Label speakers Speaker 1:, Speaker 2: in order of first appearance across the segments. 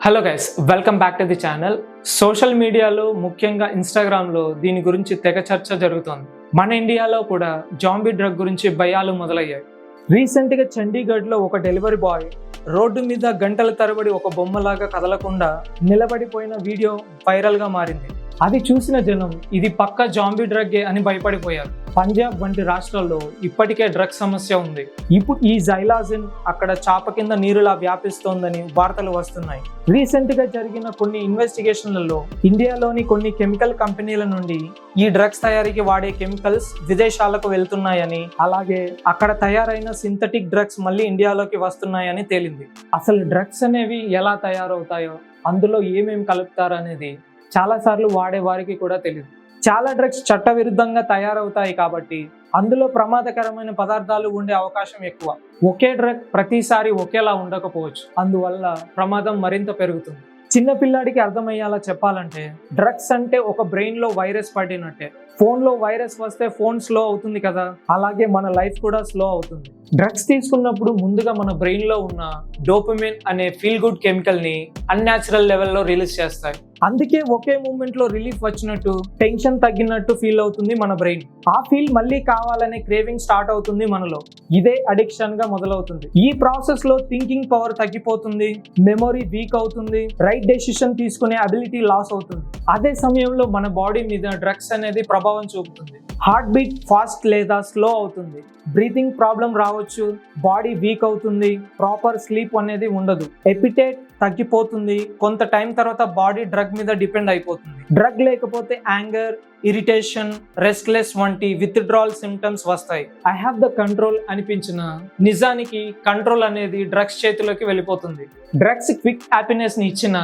Speaker 1: Hello guys, welcome back to the channel. Social మీడియాలో ముఖ్యంగా ఇన్స్టాగ్రామ్లో దీని గురించి తెగ చర్చ జరుగుతోంది. మన ఇండియాలో కూడా జాంబీ డ్రగ్ గురించి భయాలు మొదలయ్యాయి. రీసెంట్గా చండీగఢ్లో ఒక డెలివరీ బాయ్ రోడ్డు మీద గంటల తరబడి ఒక బొమ్మలాగా కదలకుండా నిలబడిపోయిన వీడియో వైరల్గా మారింది. అది చూసిన జనం ఇది పక్క జాంబీ డ్రగ్గే అని భయపడిపోయారు. పంజాబ్ వంటి రాష్ట్రాల్లో ఇప్పటికే డ్రగ్ సమస్య ఉంది. ఇప్పుడు ఈ జైలాజిన్ అక్కడ చాప కింద నీరులా వ్యాపిస్తోందని వార్తలు వస్తున్నాయి. రీసెంట్ గా జరిగిన కొన్ని ఇన్వెస్టిగేషన్లలో ఇండియాలోని కొన్ని కెమికల్ కంపెనీల నుండి ఈ డ్రగ్స్ తయారీకి వాడే కెమికల్స్ విదేశాలకు వెళ్తున్నాయని, అలాగే అక్కడ తయారైన సింథటిక్ డ్రగ్స్ మళ్ళీ ఇండియాలోకి వస్తున్నాయని తేలింది. అసలు డ్రగ్స్ అనేవి ఎలా తయారవుతాయో, అందులో ఏమేమి కలుపుతారు అనేది చాలా సార్లు వాడే వారికి కూడా తెలియదు. చాలా డ్రగ్స్ చట్టవిరుద్ధంగా తయారవుతాయి కాబట్టి అందులో ప్రమాదకరమైన పదార్థాలు ఉండే అవకాశం ఎక్కువ. ఒకే డ్రగ్ ప్రతిసారి ఒకేలా ఉండకపోవచ్చు, అందువల్ల ప్రమాదం మరింత పెరుగుతుంది. చిన్న పిల్లాడికి అర్థమయ్యేలా చెప్పాలంటే, డ్రగ్స్ అంటే ఒక బ్రెయిన్ లో వైరస్ పడినట్టే. ఫోన్ లో వైరస్ వస్తే ఫోన్ స్లో అవుతుంది కదా, అలాగే మన లైఫ్ కూడా స్లో అవుతుంది. డ్రగ్స్ తీసుకున్నప్పుడు ముందుగా మన బ్రెయిన్ లో ఉన్న డోపమైన్ అనే ఫీల్ గుడ్ కెమికల్ ని అన్యాచురల్ లెవెల్లో రిలీజ్ చేస్తాయి. అందుకే ఒకే మూమెంట్ లో రిలీఫ్ వచ్చినట్టు, టెన్షన్ తగ్గినట్టు ఫీల్ అవుతుంది మన బ్రెయిన్. ఆ ఫీల్ మళ్ళీ కావాలనే క్రేవింగ్ స్టార్ట్ అవుతుంది మనలో. ఇదే అడిక్షన్ గా మొదలవుతుంది. ఈ ప్రాసెస్ లో థింకింగ్ పవర్ తగ్గిపోతుంది, మెమొరీ వీక్ అవుతుంది, రైట్ డెసిషన్ తీసుకునే అబిలిటీ లాస్ అవుతుంది. అదే సమయంలో మన బాడీ మీద డ్రగ్స్ అనేది ప్రభావం చూపుతుంది. హార్ట్ బీట్ ఫాస్ట్ లేదా స్లో అవుతుంది, బ్రీతింగ్ ప్రాబ్లం రావచ్చు, బాడీ వీక్ అవుతుంది, ప్రాపర్ స్లీప్ అనేది ఉండదు, ఎపిటైట్ తగ్గిపోతుంది. కొంత టైం తర్వాత బాడీ డ్రగ్ మీద డిపెండ్ అయిపోతుంది. డ్రగ్ లేకపోతే యాంగర్, ఇరిటేషన్, రెస్ట్లెస్ వంటి విత్డ్రాల్ సిమ్టమ్స్ వస్తాయి. ఐ హ్యావ్ ద కంట్రోల్ అనిపించిన నిజానికి కంట్రోల్ అనేది డ్రగ్స్ చేతిలోకి వెళ్ళిపోతుంది. డ్రగ్స్ క్విక్ హ్యాపీనెస్ ని ఇచ్చిన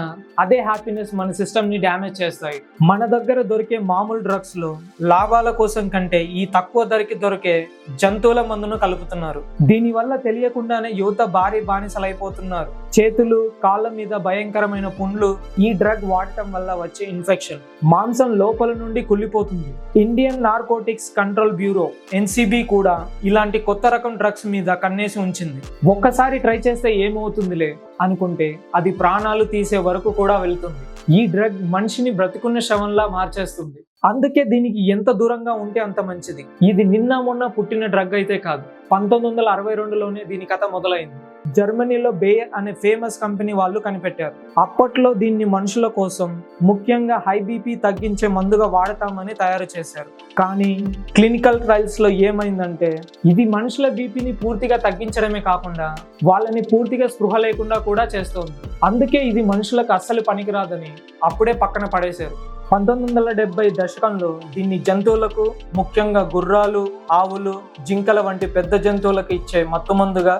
Speaker 1: అదే హ్యాపీనెస్ మన సిస్టమ్ ని డ్యామేజ్ చేస్తాయి. మన దగ్గర దొరికే మామూలు డ్రగ్స్ లో లాభాల కోసం కంటే ఈ తక్కువ ధరకి దొరికే జంతువుల మందును కలుపుతున్నారు. దీని వల్ల తెలియకుండానే యువత భారీ బానిసలైపోతున్నారు. చేతులు, కాళ్ళ మీద భయంకరమైన పుండ్లు ఈ డ్రగ్ వాడటం వల్ల వచ్చే ఇన్ఫెక్షన్. మాంసం లోపల నుండి కుళ్ళిపోతుంది. Indian narcotics control bureau NCB కూడా ఇలాంటి కొత్త రకం డ్రగ్స్ మీద కన్నేసి ఉంచింది. ఒక్కసారి ట్రై చేస్తే ఏమవుతుందిలే అనుకుంటే అది ప్రాణాలు తీసే వరకు కూడా వెళ్తుంది. ఈ డ్రగ్ మనిషిని బ్రతికున్న శవంలా మార్చేస్తుంది. అందుకే దీనికి ఎంత దూరంగా ఉంటే అంత మంచిది. ఇది నిన్న మొన్న పుట్టిన డ్రగ్ అయితే కాదు. 1962లోనే దీని కథ మొదలైంది. జర్మనీలో బేయర్ అనే ఫేమస్ కంపెనీ వాళ్ళు కనిపెట్టారు. అప్పట్లో దీన్ని మనుషుల కోసం, ముఖ్యంగా హై బీపీ తగ్గించే మందుగా వాడతామని తయారు చేశారు. కానీ క్లినికల్ ట్రయల్స్ లో ఏమైందంటే, ఇది మనుషుల బీపీని పూర్తిగా తగ్గించడమే కాకుండా వాళ్ళని పూర్తిగా స్పృహ లేకుండా కూడా చేస్తోంది. అందుకే ఇది మనుషులకు అస్సలు పనికిరాదని అప్పుడే పక్కన పడేశారు. 1970 దశకంలో దీన్ని జంతువులకు, ముఖ్యంగా గుర్రాలు, ఆవులు, జింకల వంటి పెద్ద జంతువులకు ఇచ్చే మత్తుమందుగా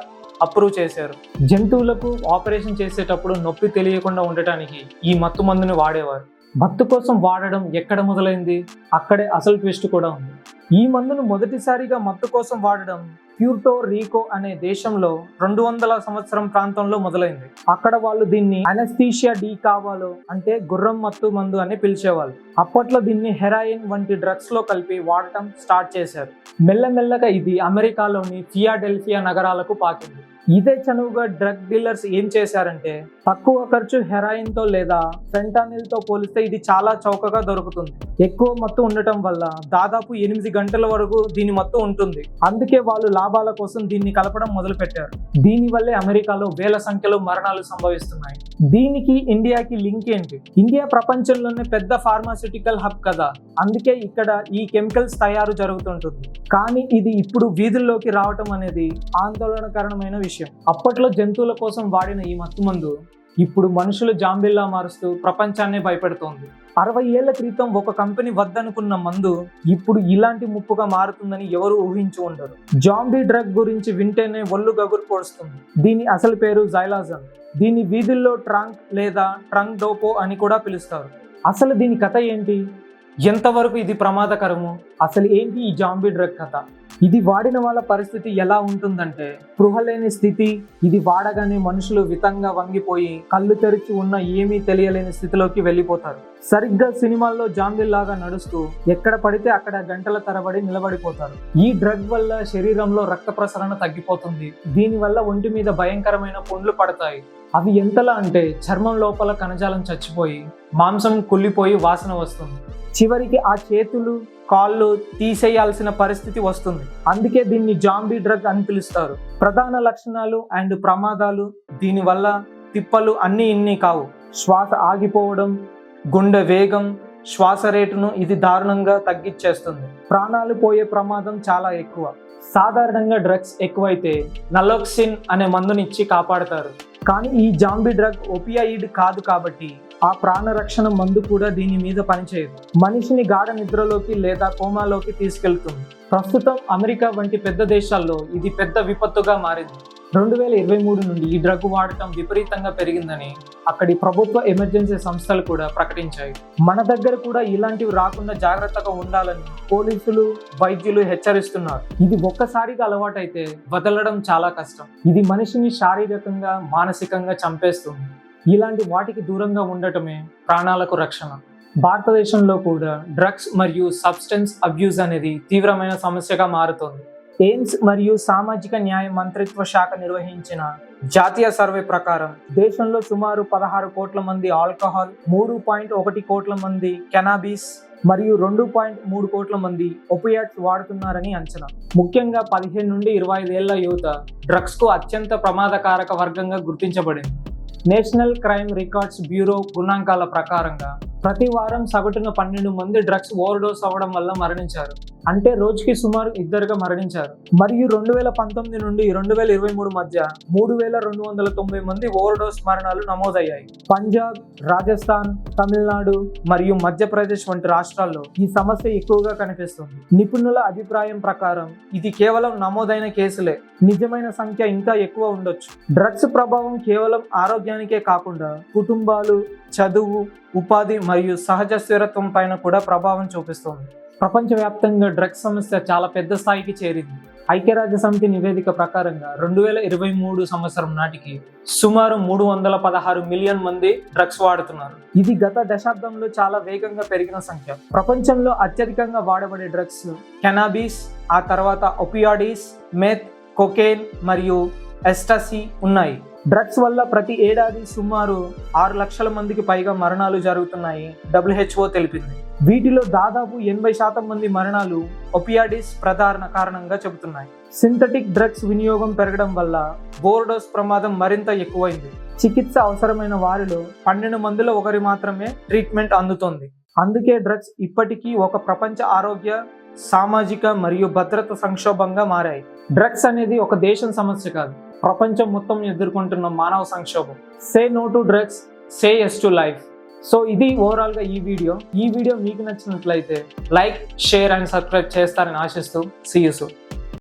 Speaker 1: అప్రూవ్ చేశారు. జంతువులకు ఆపరేషన్ చేసేటప్పుడు నొప్పి తెలియకుండా ఉండటానికి ఈ మత్తుమందుని వాడేవారు. మత్తు కోసం వాడడం ఎక్కడ మొదలైంది, అక్కడే అసలు ట్విస్ట్ కూడా ఉంది. ఈ మందును మొదటిసారిగా మత్తు కోసం వాడడం ప్యూర్టో రీకో అనే దేశంలో 200వ సంవత్సరం ప్రాంతంలో మొదలైంది. అక్కడ వాళ్ళు దీన్ని అనస్థీషియా డి కావాలో, అంటే గుర్రం మత్తు మందు అని పిలిచేవాళ్ళు. అప్పట్లో దీన్ని హెరాయిన్ వంటి డ్రగ్స్ లో కలిపి వాడటం స్టార్ట్ చేశారు. మెల్లమెల్లగా ఇది అమెరికాలోని ఫియాడెల్ఫియా నగరాలకు పాకింది. ఇదే చనువుగా డ్రగ్ డీలర్స్ ఏం చేశారంటే, తక్కువ ఖర్చు హెరాయిన్ తో లేదా ఫెంటానిల్ తో పోలిస్తే ఇది చాలా చౌకగా దొరుకుతుంది. ఎక్కువ మత్తు ఉండటం వల్ల దాదాపు 8 గంటల వరకు దీని మత్తు ఉంటుంది. అందుకే వాళ్ళు లాభాల కోసం దీన్ని కలపడం మొదలు పెట్టారు. దీనివల్లే అమెరికాలో వేల సంఖ్యలో మరణాలు సంభవిస్తున్నాయి. దీనికి ఇండియాకి లింక్ ఏంటి? ఇండియా ప్రపంచంలోనే పెద్ద ఫార్మాస్యూటికల్ హబ్ కదా, అందుకే ఇక్కడ ఈ కెమికల్స్ తయారు జరుగుతుంటుంది. కానీ ఇది ఇప్పుడు వీధుల్లోకి రావటం అనేది ఆందోళనకరమైన విషయం. అప్పట్లో జంతువుల కోసం వాడిన ఈ మత్తుమందు ఇప్పుడు మనుషులు జాంబిల్లా మారుస్తూ ప్రపంచాన్నే భయపెడుతోంది. 60 ఏళ్ల క్రితం ఒక కంపెనీ వద్దనుకున్న మందు ఇప్పుడు ఇలాంటి ముప్పుగా మారుతుందని ఎవరు ఊహించి ఉండరు. జాంబీ డ్రగ్ గురించి వింటేనే ఒళ్ళు గగురు పొడుస్తుంది. దీని అసలు పేరు జైలాజన్. దీని వీధుల్లో ట్రంక్ లేదా ట్రంక్ డోపో అని కూడా పిలుస్తారు. అసలు దీని కథ ఏంటి? ఎంతవరకు ఇది ప్రమాదకరము? అసలు ఏంటి ఈ జాంబీ డ్రగ్ కథ? ఇది వాడిన వాళ్ళ పరిస్థితి ఎలా ఉంటుందంటే స్పృహ లేని స్థితి. ఇది వాడగానే మనుషులు వితంగా వంగిపోయి కళ్ళు తెరిచి ఉన్న ఏమీ తెలియలేని స్థితిలోకి వెళ్ళిపోతారు. సరిగ్గా సినిమాల్లో జాంబీల్లాగా నడుస్తూ ఎక్కడ పడితే అక్కడ గంటల తరబడి నిలబడిపోతారు. ఈ డ్రగ్ వల్ల శరీరంలో రక్త ప్రసరణ తగ్గిపోతుంది. దీనివల్ల ఒంటి మీద భయంకరమైన పుండ్లు పడతాయి. అవి ఎంతలా అంటే చర్మం లోపల కణజాలం చచ్చిపోయి మాంసం కుళ్ళిపోయి వాసన వస్తుంది. చివరికి ఆ చేతులు కాళ్ళు తీసేయాల్సిన పరిస్థితి వస్తుంది. అందుకే దీన్ని జాంబీ డ్రగ్ అని పిలుస్తారు. ప్రధాన లక్షణాలు అండ్ ప్రమాదాలు దీనివల్ల తిప్పలు అన్నీ ఇన్ని కావు. శ్వాస ఆగిపోవడం, గుండె వేగం, శ్వాస రేటును ఇది దారుణంగా తగ్గించేస్తుంది. ప్రాణాలు పోయే ప్రమాదం చాలా ఎక్కువ. సాధారణంగా డ్రగ్స్ ఎక్కువైతే నలోక్సిన్ అనే మందునిచ్చి కాపాడతారు. కానీ ఈ జాంబీ డ్రగ్ ఓపియాయిడ్ కాదు కాబట్టి ఆ ప్రాణరక్షణ మందు కూడా దీని మీద పనిచేయదు. మనిషిని గాఢ నిద్రలోకి లేదా కోమాలోకి తీసుకెళ్తుంది. ప్రస్తుతం అమెరికా వంటి పెద్ద దేశాల్లో ఇది పెద్ద విపత్తుగా మారింది. 2023 నుండి ఈ డ్రగ్ వాడటం విపరీతంగా పెరిగిందని అక్కడి ప్రభుత్వ ఎమర్జెన్సీ సంస్థలు కూడా ప్రకటించాయి. మన దగ్గర కూడా ఇలాంటివి రాకుండా జాగ్రత్తగా ఉండాలని పోలీసులు, వైద్యులు హెచ్చరిస్తున్నారు. ఇది ఒక్కసారిగా అలవాటైతే వదలడం చాలా కష్టం. ఇది మనిషిని శారీరకంగా, మానసికంగా చంపేస్తుంది. ఇలాంటి వాటికి దూరంగా ఉండటమే ప్రాణాలకు రక్షణ. భారతదేశంలో కూడా డ్రగ్స్ మరియు సబ్స్టెన్స్ అబ్యూజ్ అనేది తీవ్రమైన సమస్యగా మారుతోంది. ఎయిమ్స్ మరియు సామాజిక న్యాయ మంత్రిత్వ శాఖ నిర్వహించిన జాతీయ సర్వే ప్రకారం దేశంలో సుమారు 16 కోట్ల మంది ఆల్కహాల్, 3.1 కోట్ల మంది కెనాబిస్ మరియు 2.3 కోట్ల మంది ఒపియాట్స్ వాడుతున్నారని అంచనా. ముఖ్యంగా 15 నుండి 25 ఏళ్ల యువత డ్రగ్స్ కు అత్యంత ప్రమాదకారక వర్గంగా గుర్తించబడింది. నేషనల్ క్రైమ్ రికార్డ్స్ బ్యూరో గణాంకాల ప్రకారంగా ప్రతి వారం సగటున 12 మంది డ్రగ్స్ ఓవర్డోస్ అవ్వడం వల్ల మరణించారు. అంటే రోజుకి సుమారు 2 మరణించారు. మరియు 2019 నుండి 2023 మధ్య 3290 మంది ఓవర్డోస్ మరణాలు నమోదయ్యాయి. పంజాబ్, రాజస్థాన్, తమిళనాడు మరియు మధ్యప్రదేశ్ వంటి రాష్ట్రాల్లో ఈ సమస్య ఎక్కువగా కనిపిస్తుంది. నిపుణుల అభిప్రాయం ప్రకారం ఇది కేవలం నమోదైన కేసులే. నిజమైన సంఖ్య ఇంకా ఎక్కువ ఉండొచ్చు. డ్రగ్స్ ప్రభావం కేవలం ఆరోగ్యానికే కాకుండా కుటుంబాలు, చదువు, ఉపాధి మరియు సహజ స్థిరత్వం పైన కూడా ప్రభావం చూపిస్తుంది. ప్రపంచవ్యాప్తంగా డ్రగ్స్ సమస్య చాలా పెద్ద స్థాయికి చేరింది. ఐక్యరాజ్య సమితి నివేదిక ప్రకారంగా 2023 సంవత్సరం నాటికి సుమారు 316 మిలియన్ మంది డ్రగ్స్ వాడుతున్నారు. ఇది గత దశాబ్దంలో చాలా వేగంగా పెరిగిన సంఖ్య. ప్రపంచంలో అత్యధికంగా వాడబడే డ్రగ్స్ కెనాబిస్, ఆ తర్వాత ఒపియాయిడ్స్, మెత్, కొకేన్ మరియు ఎస్టసీ ఉన్నాయి. డ్రగ్స్ వల్ల ప్రతి ఏడాది సుమారు 6 లక్షల మందికి పైగా మరణాలు జరుగుతున్నాయి WHO తెలిపింది. వీటిలో దాదాపు 80% మంది మరణాలు ఒపియాయిడ్స్ ప్రధాన కారణంగా చెబుతున్నాయి. సింథటిక్ డ్రగ్స్ వినియోగం పెరగడం వల్ల ఓవర్డోస్ ప్రమాదం మరింత ఎక్కువైంది. చికిత్స అవసరమైన వారిలో 12 మందిలో ఒకరి మాత్రమే ట్రీట్మెంట్ అందుతోంది. అందుకే డ్రగ్స్ ఇప్పటికీ ఒక ప్రపంచ ఆరోగ్య, సామాజిక మరియు భద్రత సంక్షోభంగా మారాయి. డ్రగ్స్ అనేది ఒక దేశం సమస్య కాదు, ప్రపంచం మొత్తం ఎదుర్కొంటున్న మానవ సంక్షోభం. Say no to drugs, say yes to life. So ఇది ఓవరాల్గా ఈ వీడియో మీకు నచ్చినట్లయితే లైక్, షేర్ అండ్ సబ్స్క్రైబ్ చేస్తారని ఆశిస్తూ సీ యూ సూన్.